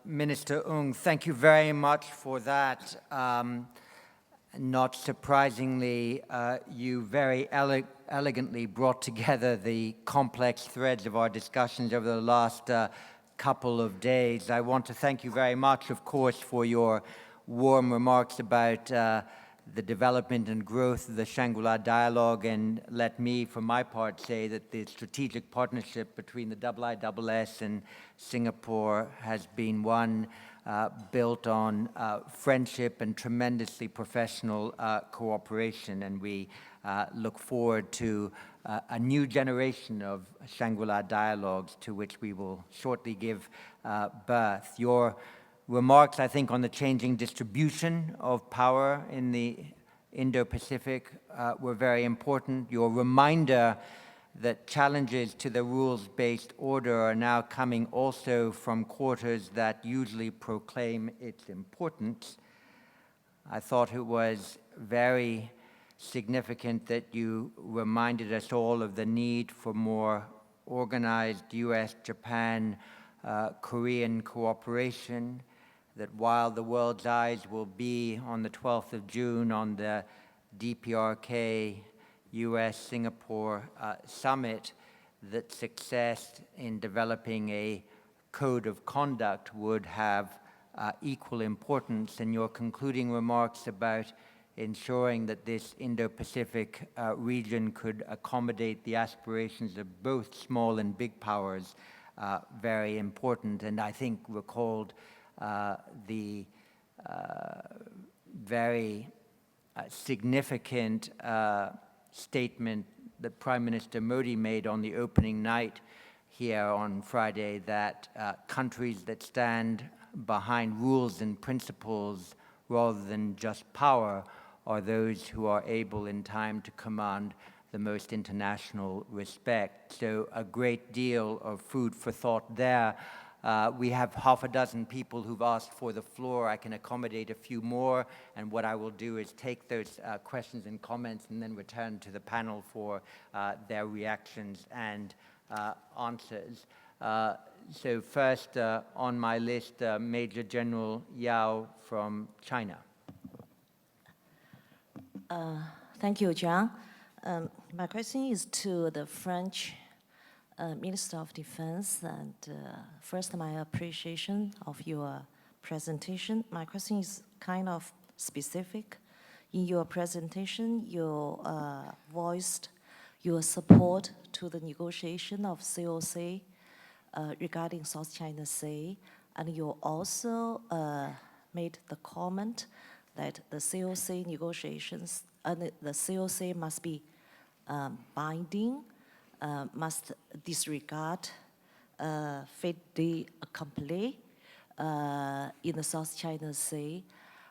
Minister Ng, thank you very much for that. Not surprisingly, you very elegantly brought together the complex threads of our discussions over the last couple of days. I want to thank you very much, of course, for your warm remarks about the development and growth of the Shangri-La Dialogue, and let me, for my part, say that the strategic partnership between the IISS and Singapore has been one built on friendship and tremendously professional cooperation, and we look forward to a new generation of Shangri-La Dialogues to which we will shortly give birth. Your remarks, I think, on the changing distribution of power in the Indo-Pacific were very important. Your reminder that challenges to the rules-based order are now coming also from quarters that usually proclaim its importance. I thought it was very significant that you reminded us all of the need for more organized US-Japan Korean cooperation, that while the world's eyes will be on the 12th of June on the DPRK US-Singapore summit, that success in developing a code of conduct would have equal importance. And your concluding remarks about ensuring that this Indo-Pacific region could accommodate the aspirations of both small and big powers, very important, and I think recalled the very significant statement that Prime Minister Modi made on the opening night here on Friday, that countries that stand behind rules and principles rather than just power are those who are able in time to command the most international respect. So a great deal of food for thought there. We have half a dozen people who've asked for the floor. I can accommodate a few more, and what I will do is take those questions and comments and then return to the panel for their reactions and answers. So first on my list, Major General Yao from China. Thank you, John. My question is to the French Minister of Defense, and first my appreciation of your presentation. My question is kind of specific. In your presentation, you voiced your support to the negotiation of COC regarding South China Sea, and you also made the comment that the COC negotiations and the COC must be binding, must disregard fait accompli in the South China Sea.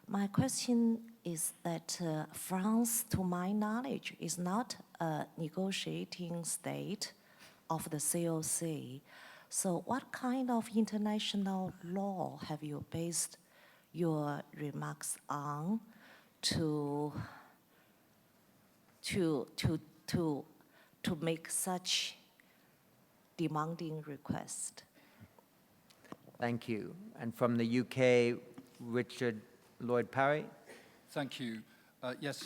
My question is that France, to my knowledge, is not a negotiating state of the COC. So what kind of international law have you based your remarks on to make such demanding request? Thank you. And from the UK, Richard Lloyd-Parry. Thank you. Yes,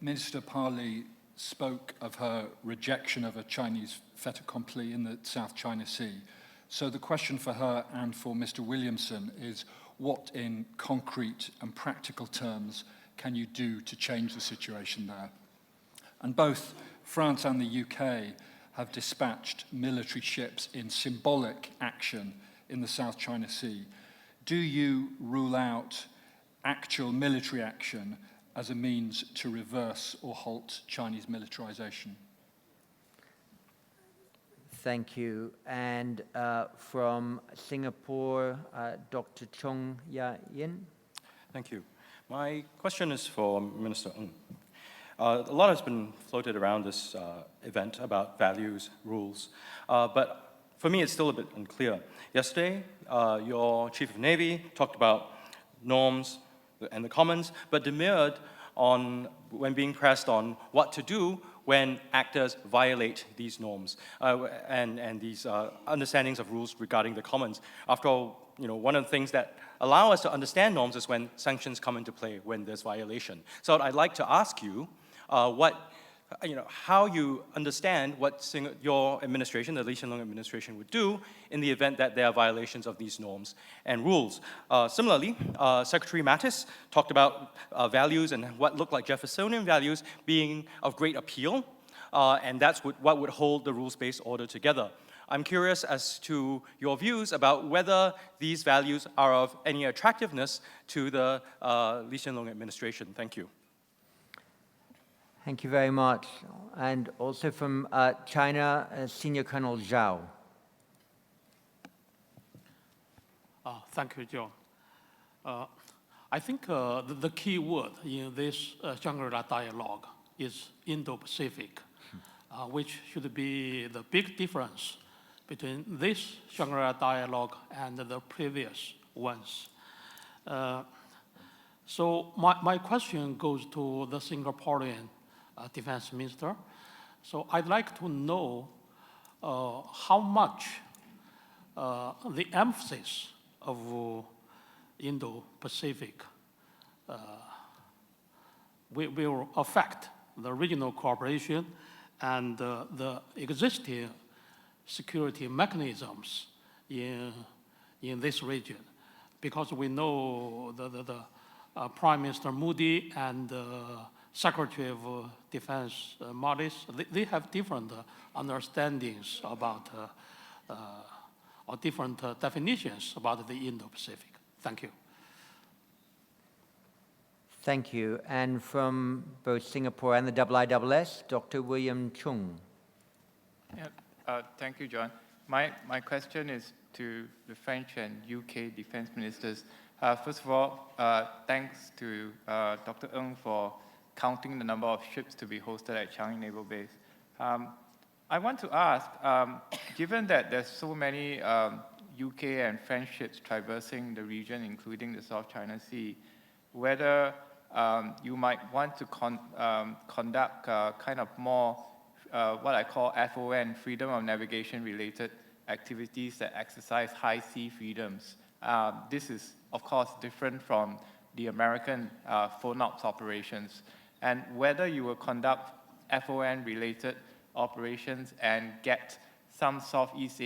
Minister Parly spoke of her rejection of a Chinese fait accompli in the South China Sea. So the question for her and for Mr. Williamson is, what in concrete and practical terms can you do to change the situation there? And both France and the UK have dispatched military ships in symbolic action in the South China Sea. Do you rule out actual military action as a means to reverse or halt Chinese militarization? Thank you. And from Singapore, Dr. Chong Ya-Yin. Thank you. My question is for Minister Ng. A lot has been floated around this event about values, rules, but for me it's still a bit unclear. Yesterday, your Chief of Navy talked about norms and the commons, but demurred on, when being pressed on what to do when actors violate these norms and these understandings of rules regarding the commons. After all, one of the things that allow us to understand norms is when sanctions come into play, when there's violation. So I'd like to ask you how you understand what your administration, the Lee Hsien Loong administration, would do in the event that there are violations of these norms and rules. Similarly, Secretary Mattis talked about values and what looked like Jeffersonian values being of great appeal, and that's what would hold the rules-based order together. I'm curious as to your views about whether these values are of any attractiveness to the Lee Hsien Loong administration. Thank you. Thank you very much. And also from China, Senior Colonel Zhao. Thank you, John. I think the key word in this Shangri-La Dialogue is Indo-Pacific, which should be the big difference between this Shangri-La Dialogue and the previous ones. So my question goes to the Singaporean Defense Minister. So I'd like to know how much the emphasis of Indo-Pacific will affect the regional cooperation and the existing security mechanisms in this region. Because we know the Prime Minister Modi and Secretary of Defense Mattis, they have different understandings about or different definitions about the Indo-Pacific. Thank you. Thank you. And from both Singapore and the IISS, Dr. William Chung. Yeah, thank you, John. My question is to the French and UK defense ministers. First of all, thanks to Dr. Ng for counting the number of ships to be hosted at Changi Naval Base. I want to ask, given that there's so many UK and French ships traversing the region, including the South China Sea, whether you might want to conduct kind of more what I call FON, freedom of navigation related activities that exercise high sea freedoms. This is, of course, different from the American FONOPS operations, and whether you will conduct FON related operations and get some Southeast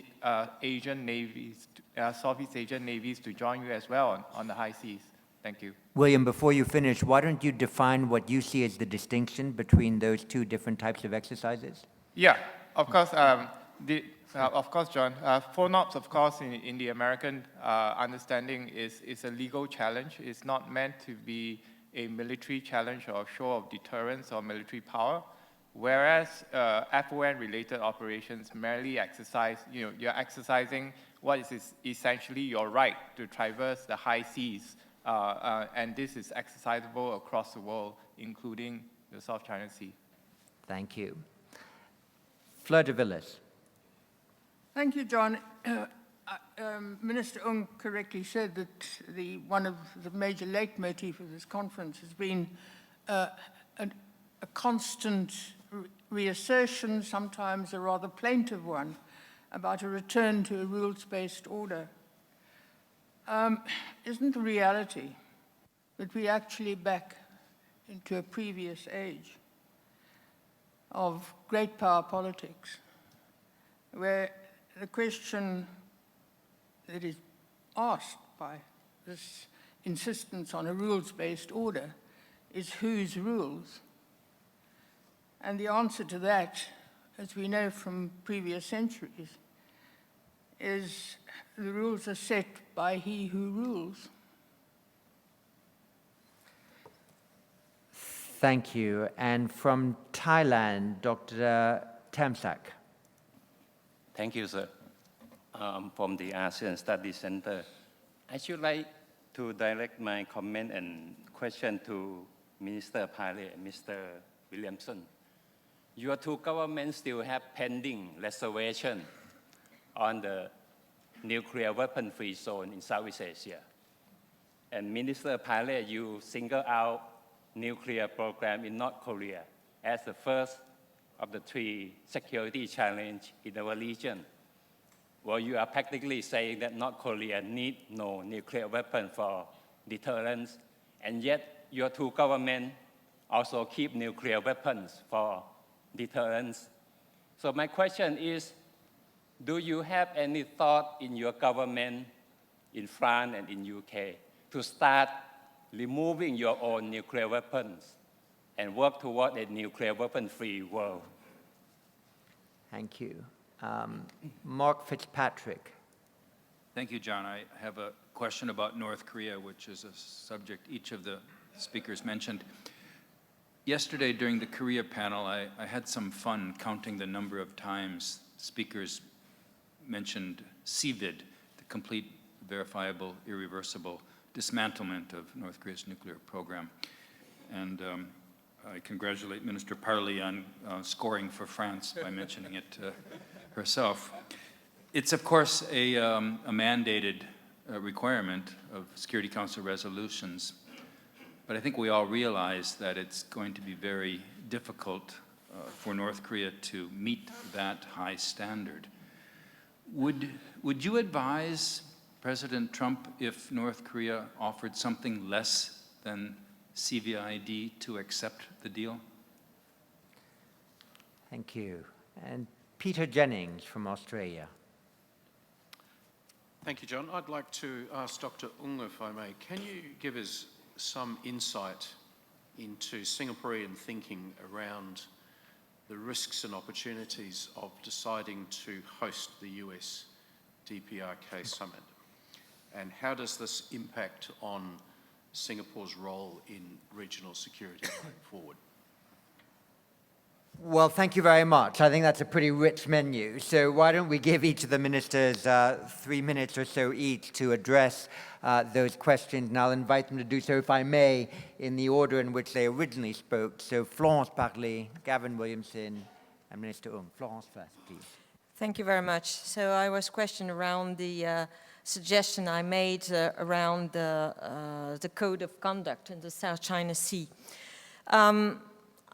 Asian navies to join you as well on the high seas. Thank you. William, before you finish, why don't you define what you see as the distinction between those two different types of exercises? Yeah, of course. Of course, John. FONOPS, of course, in the American understanding is a legal challenge. It's not meant to be a military challenge or show of deterrence or military power. Whereas FON-related operations merely exercise, you're exercising what is essentially your right to traverse the high seas. And this is exercisable across the world, including the South China Sea. Thank you. Fleur de Villiers. Thank you, John. Minister Ng correctly said that one of the major leitmotif of this conference has been a constant reassertion, sometimes a rather plaintive one, about a return to a rules-based order. Isn't the reality that we're actually back into a previous age of great power politics, where the question that is asked by this insistence on a rules-based order is whose rules? And the answer to that, as we know from previous centuries, is the rules are set by he who rules. Thank you. And from Thailand, Dr. Tamsak. Thank you, sir. From the ASEAN Studies Center. I should like to direct my comment and question to Minister Parly and Mr. Williamson. Your two governments still have pending reservation on the nuclear weapon-free zone in Southeast Asia. And Minister Parly, you single out nuclear program in North Korea as the first of the three security challenges in our region. Well, you are practically saying that North Korea needs no nuclear weapon for deterrence, and yet your two governments also keep nuclear weapons for deterrence. So my question is, do you have any thought in your government, in France and in UK, to start removing your own nuclear weapons and work toward a nuclear weapon-free world? Thank you. Mark Fitzpatrick. Thank you, John. I have a question about North Korea, which is a subject each of the speakers mentioned. Yesterday, during the Korea panel, I had some fun counting the number of times speakers mentioned CVID, the complete, verifiable, irreversible dismantlement of North Korea's nuclear program. And I congratulate Minister Parly on scoring for France by mentioning it herself. It's, of course, a mandated requirement of Security Council resolutions, but I think we all realize that it's going to be very difficult for North Korea to meet that high standard. Would you advise President Trump, if North Korea offered something less than CVID, to accept the deal? Thank you. And Peter Jennings from Australia. Thank you, John. I'd like to ask Dr. Ng, if I may, can you give us some insight into Singaporean thinking around the risks and opportunities of deciding to host the US-DPRK summit? And how does this impact on Singapore's role in regional security going forward? Well, thank you very much. I think that's a pretty rich menu. So why don't we give each of the ministers 3 minutes or so each to address those questions, and I'll invite them to do so, if I may, in the order in which they originally spoke. So Florence Parly, Gavin Williamson, and Minister Ng. Florence first, please. Thank you very much. So I was questioned around the suggestion I made around the code of conduct in the South China Sea.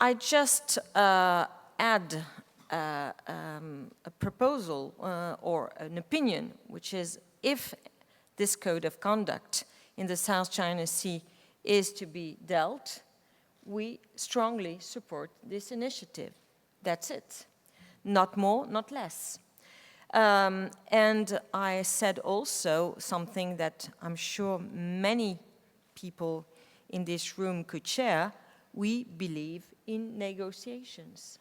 I just add a proposal or an opinion, which is if this code of conduct in the South China Sea is to be dealt, we strongly support this initiative. That's it. Not more, not less. And I said also something that I'm sure many people in this room could share. We believe in negotiations.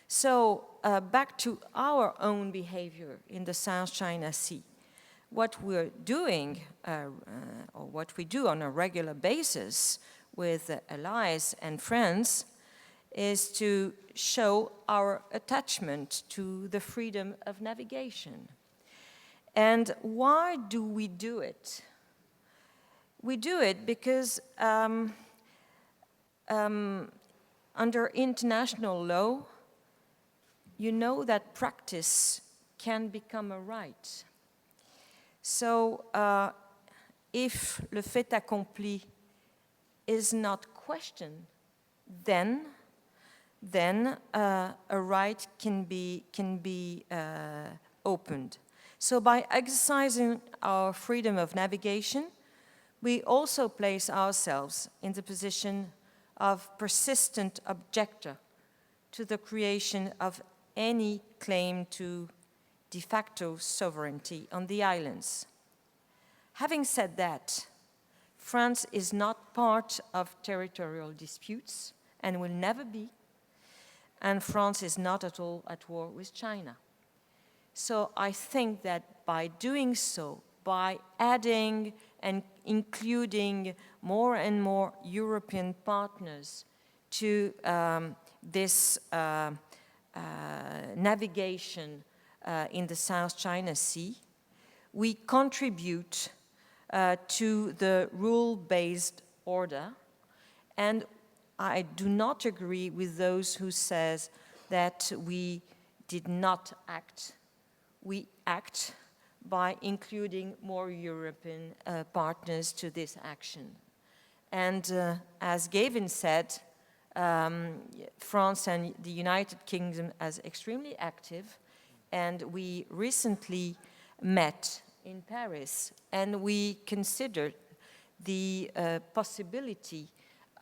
So back to our own behavior in the South China Sea. What we're doing, or what we do on a regular basis with allies and friends, is to show our attachment to the freedom of navigation. And why do we do it? We do it because under international law, you know that practice can become a right. So if le fait accompli is not questioned, then a right can be opened. So by exercising our freedom of navigation, we also place ourselves in the position of persistent objector to the creation of any claim to de facto sovereignty on the islands. Having said that, France is not part of territorial disputes and will never be, and France is not at all at war with China. So I think that by doing so, by adding and including more and more European partners to this navigation in the South China Sea, we contribute to the rule-based order. And I do not agree with those who says that we did not act. We act by including more European partners to this action. And as Gavin said, France and the United Kingdom as extremely active, and we recently met in Paris, and we considered the possibility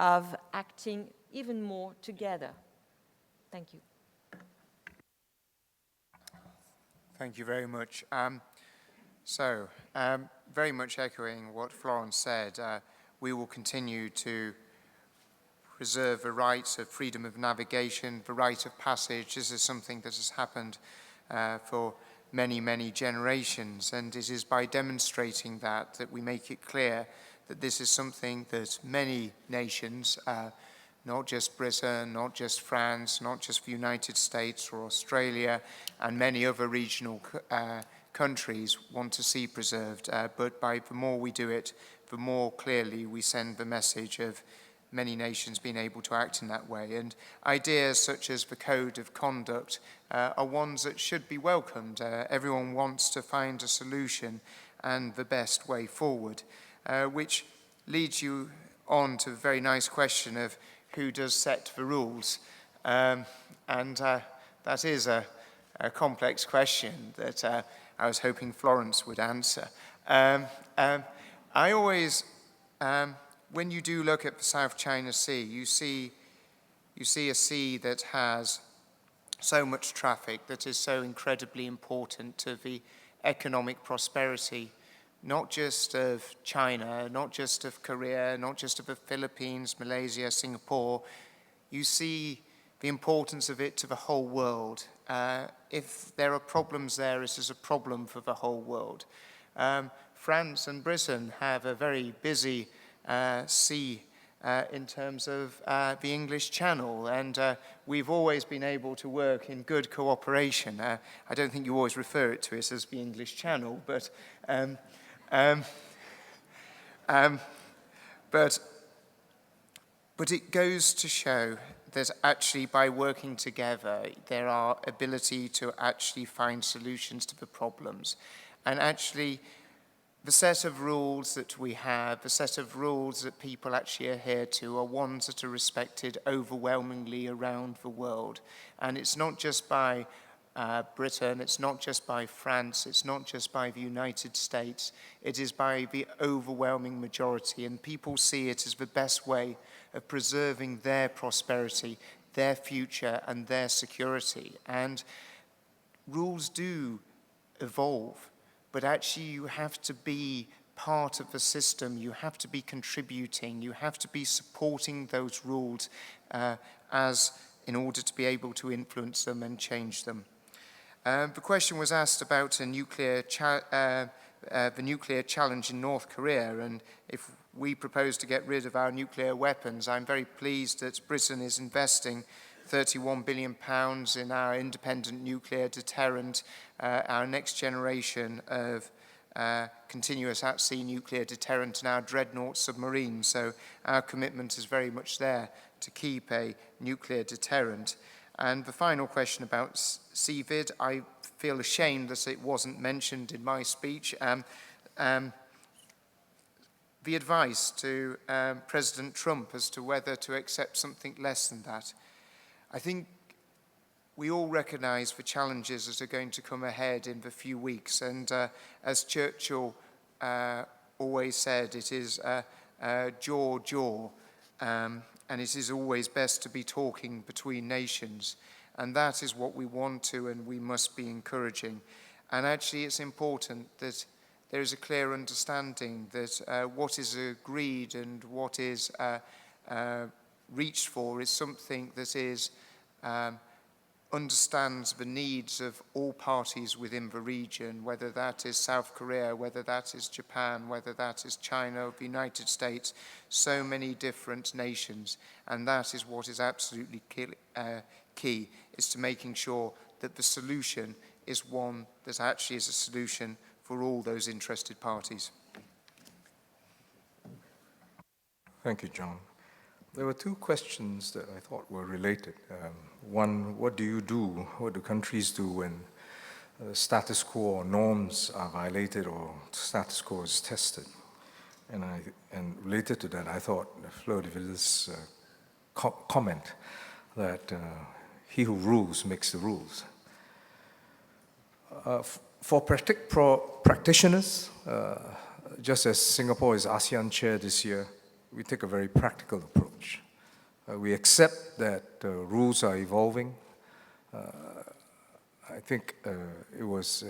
of acting even more together. Thank you. Thank you very much. Very much echoing what Florence said, we will continue to preserve the rights of freedom of navigation, the right of passage. This is something that has happened for many, many generations, and it is by demonstrating that we make it clear that this is something that many nations, not just Britain, not just France, not just the United States or Australia, and many other regional countries want to see preserved. But the more we do it, the more clearly we send the message of many nations being able to act in that way. And ideas such as the code of conduct are ones that should be welcomed. Everyone wants to find a solution and the best way forward, which leads you on to a very nice question of who does set the rules. That is a complex question that I was hoping Florence would answer. I always, when you do look at the South China Sea, you see a sea that has so much traffic, that is so incredibly important to the economic prosperity, not just of China, not just of Korea, not just of the Philippines, Malaysia, Singapore. You see the importance of it to the whole world. If there are problems there, it is a problem for the whole world. France and Britain have a very busy sea in terms of the English Channel, and we've always been able to work in good cooperation. I don't think you always refer to it as the English Channel, but it goes to show that actually by working together, there are ability to actually find solutions to the problems. And actually, the set of rules that we have, the set of rules that people actually adhere to are ones that are respected overwhelmingly around the world. And it's not just by Britain, it's not just by France, it's not just by the United States, it is by the overwhelming majority, and people see it as the best way of preserving their prosperity, their future, and their security. And rules do evolve, but actually you have to be part of the system, you have to be contributing, you have to be supporting those rules in order to be able to influence them and change them. The question was asked about the nuclear challenge in North Korea, and if we propose to get rid of our nuclear weapons, I'm very pleased that Britain is investing £31 billion in our independent nuclear deterrent, our next generation of continuous at-sea nuclear deterrent, and our dreadnought submarine. So our commitment is very much there to keep a nuclear deterrent. And the final question about CVID, I feel ashamed that it wasn't mentioned in my speech. The advice to President Trump as to whether to accept something less than that. I think we all recognize the challenges that are going to come ahead in the few weeks. And as Churchill always said, it is jaw, and it is always best to be talking between nations. And that is what we want to and we must be encouraging. And actually it's important that there is a clear understanding that what is agreed and what is reached for is something that is understands the needs of all parties within the region, whether that is South Korea, whether that is Japan, whether that is China or the United States, so many different nations. And that is what is absolutely key, is to making sure that the solution is one that actually is a solution for all those interested parties. Thank you, John. There were two questions that I thought were related. One, what do you do, what do countries do when status quo or norms are violated or status quo is tested? And related to that, I thought Fleur de Villiers' comment that he who rules makes the rules. For practitioners, just as Singapore is ASEAN chair this year, we take a very practical approach. We accept that rules are evolving. I think it was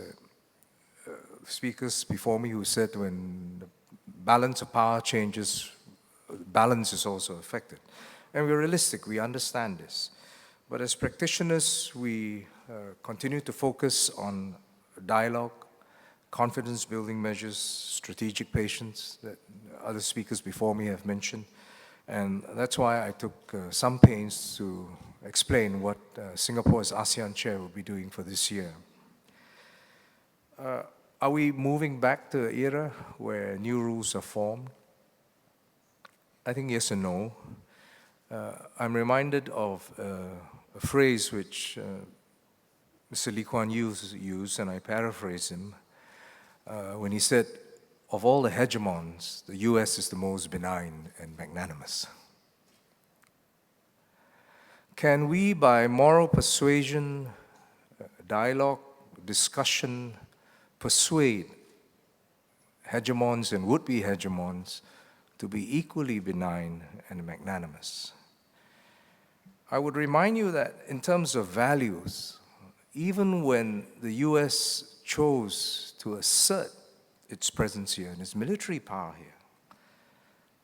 speakers before me who said when the balance of power changes, balance is also affected. And we're realistic, we understand this. But as practitioners, we continue to focus on dialogue, confidence-building measures, strategic patience that other speakers before me have mentioned. And that's why I took some pains to explain what Singapore as ASEAN chair will be doing for this year. Are we moving back to an era where new rules are formed? I think yes and no. I'm reminded of a phrase which Mr. Lee Kuan Yew used, and I paraphrase him, when he said, of all the hegemons, the US is the most benign and magnanimous. Can we, by moral persuasion, dialogue, discussion, persuade hegemons and would-be hegemons to be equally benign and magnanimous? I would remind you that in terms of values, even when the US chose to assert its presence here and its military power here,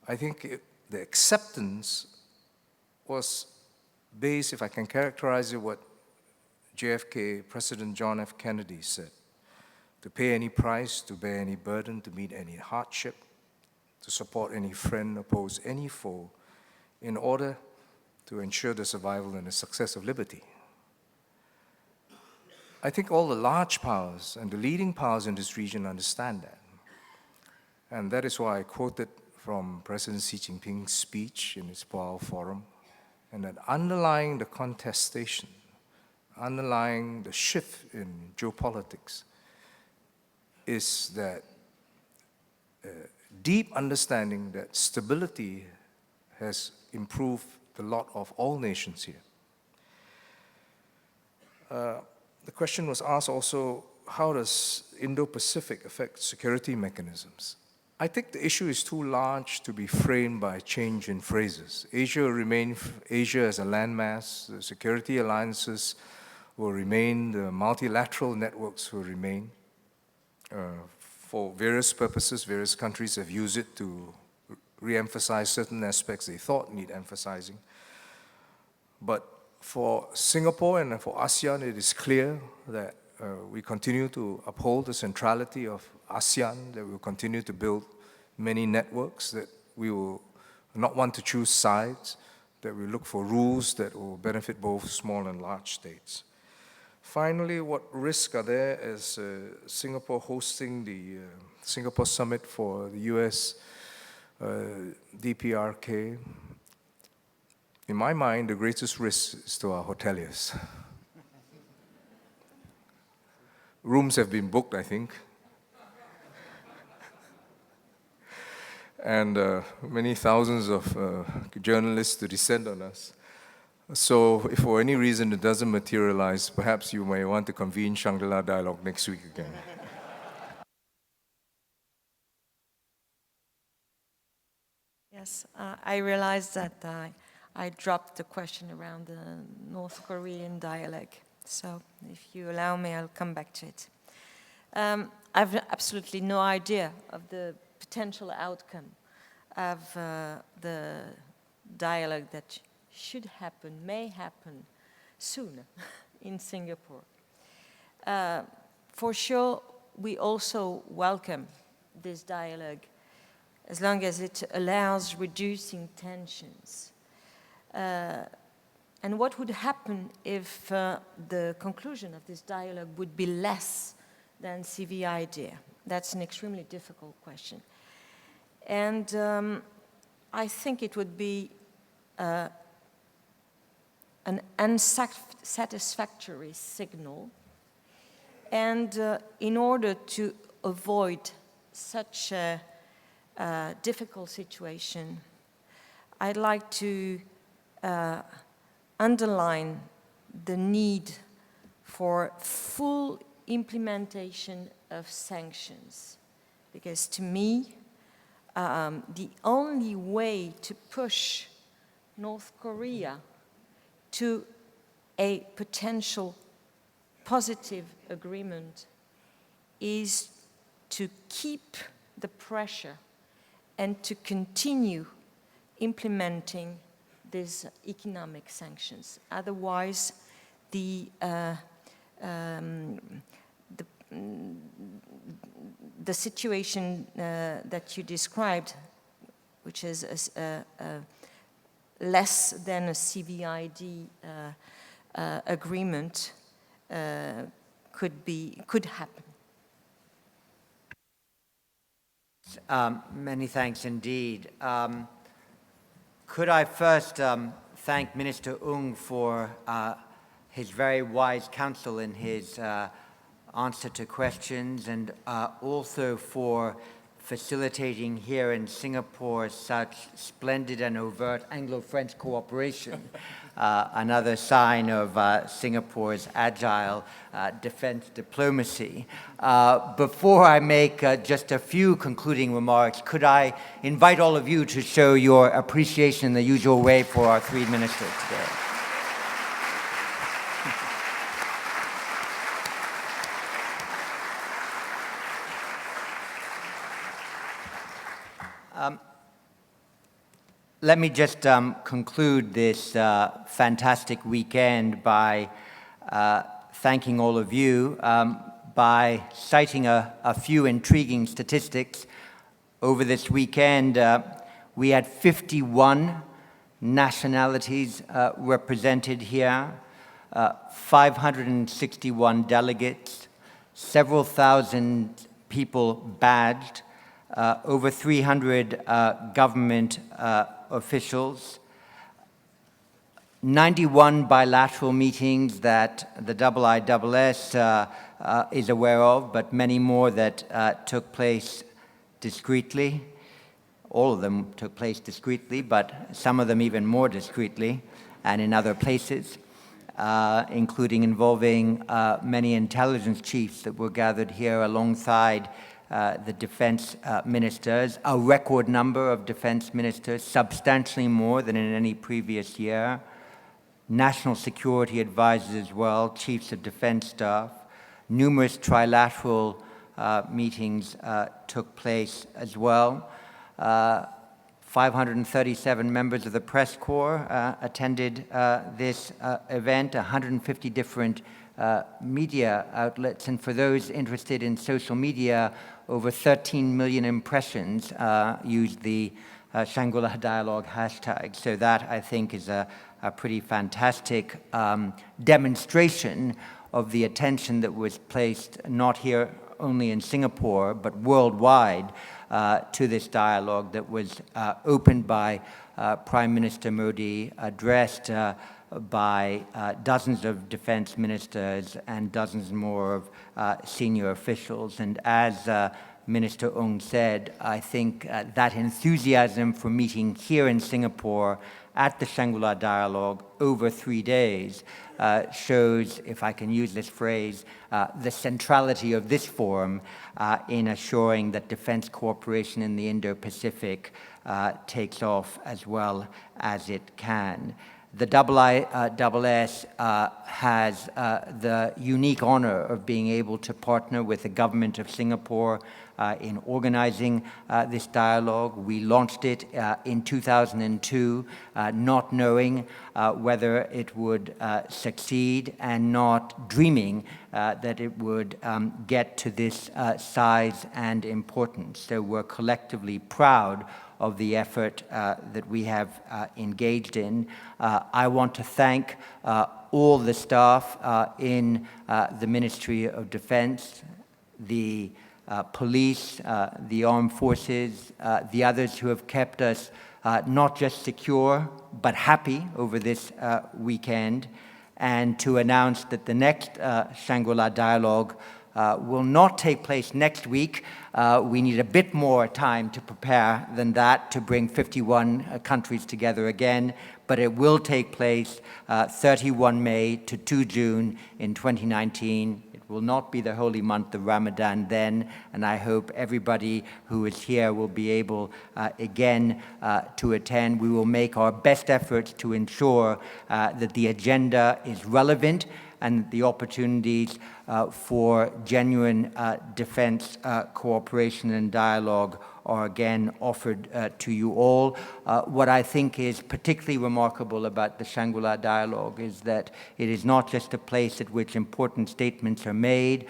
I think the acceptance was based, if I can characterize it, what JFK, President John F. Kennedy said: to pay any price, to bear any burden, to meet any hardship, to support any friend, oppose any foe, in order to ensure the survival and the success of liberty. I think all the large powers and the leading powers in this region understand that. And that is why I quoted from President Xi Jinping's speech in his Boao Forum, and that underlying the contestation, underlying the shift in geopolitics, is that deep understanding that stability has improved the lot of all nations here. The question was asked also, how does Indo-Pacific affect security mechanisms? I think the issue is too large to be framed by change in phrases. Asia will remain Asia as a landmass, the security alliances will remain, the multilateral networks will remain. For various purposes, various countries have used it to re-emphasize certain aspects they thought need emphasizing. But for Singapore and for ASEAN, it is clear that we continue to uphold the centrality of ASEAN, that we will continue to build many networks, that we will not want to choose sides, that we look for rules that will benefit both small and large states. Finally, what risks are there as Singapore hosting the Singapore Summit for the US-DPRK? In my mind, the greatest risk is to our hoteliers. Rooms have been booked, I think. And many thousands of journalists to descend on us. So if for any reason it doesn't materialize, perhaps you may want to convene Shangri-La Dialogue next week again. Yes, I realized that I dropped the question around the North Korean dialogue. So if you allow me, I'll come back to it. I've absolutely no idea of the potential outcome of the dialogue that should happen, may happen soon in Singapore. For sure, we also welcome this dialogue as long as it allows reducing tensions. And what would happen if the conclusion of this dialogue would be less than CVID? That's an extremely difficult question. And I think it would be an unsatisfactory signal. And in order to avoid such a difficult situation, I'd like to underline the need for full implementation of sanctions. Because to me, the only way to push North Korea to a potential positive agreement is to keep the pressure and to continue implementing these economic sanctions. Otherwise, the situation that you described, which is less than a CVID agreement, could happen. Many thanks indeed. Could I first thank Minister Ng for his very wise counsel in his answer to questions, and also for facilitating here in Singapore such splendid and overt Anglo-French cooperation, another sign of Singapore's agile defense diplomacy. Before I make just a few concluding remarks, could I invite all of you to show your appreciation in the usual way for our three ministers today? Let me just conclude this fantastic weekend by thanking all of you by citing a few intriguing statistics. Over this weekend, we had 51 nationalities represented here, 561 delegates, several thousand people badged, over 300 government officials, 91 bilateral meetings that the IISS is aware of, but many more that took place discreetly. All of them took place discreetly, but some of them even more discreetly and in other places, including involving many intelligence chiefs that were gathered here alongside the defense ministers, a record number of defense ministers, substantially more than in any previous year, national security advisors as well, chiefs of defense staff, numerous trilateral meetings took place as well. 537 members of the press corps attended this event, 150 different media outlets, and for those interested in social media, over 13 million impressions used the Shangri-La Dialogue hashtag. So that, I think, is a pretty fantastic demonstration of the attention that was placed not here only in Singapore, but worldwide to this dialogue that was opened by Prime Minister Modi, addressed by dozens of defense ministers and dozens more of senior officials. And as Minister Ng said, I think that enthusiasm for meeting here in Singapore at the Shangri-La Dialogue over 3 days shows, if I can use this phrase, the centrality of this forum in assuring that defense cooperation in the Indo-Pacific takes off as well as it can. The IISS has the unique honor of being able to partner with the government of Singapore in organizing this dialogue. We launched it in 2002, not knowing whether it would succeed and not dreaming that it would get to this size and importance. So we're collectively proud of the effort that we have engaged in. I want to thank all the staff in the Ministry of Defense, the police, the armed forces, the others who have kept us not just secure, but happy over this weekend, and to announce that the next Shangri-La Dialogue will not take place next week. We need a bit more time to prepare than that to bring 51 countries together again, but it will take place 31 May to 2 June in 2019. It will not be the holy month of Ramadan then, and I hope everybody who is here will be able again to attend. We will make our best efforts to ensure that the agenda is relevant and the opportunities for genuine defense cooperation and dialogue are again offered to you all. What I think is particularly remarkable about the Shangri-La Dialogue is that it is not just a place at which important statements are made,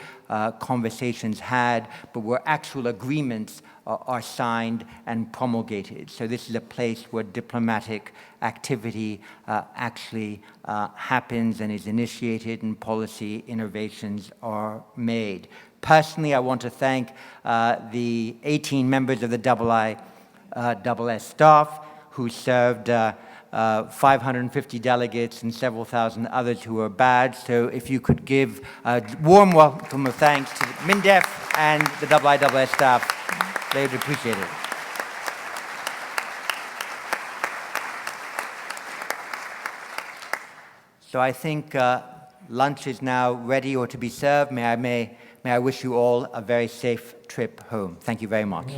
conversations had, but where actual agreements are signed and promulgated. So this is a place where diplomatic activity actually happens and is initiated and policy innovations are made. Personally, I want to thank the 18 members of the IISS staff who served 550 delegates and several thousand others who were badged. So if you could give a warm welcome of thanks to MINDEF and the IISS staff, they would appreciate it. So I think lunch is now ready or to be served. May I wish you all a very safe trip home. Thank you very much.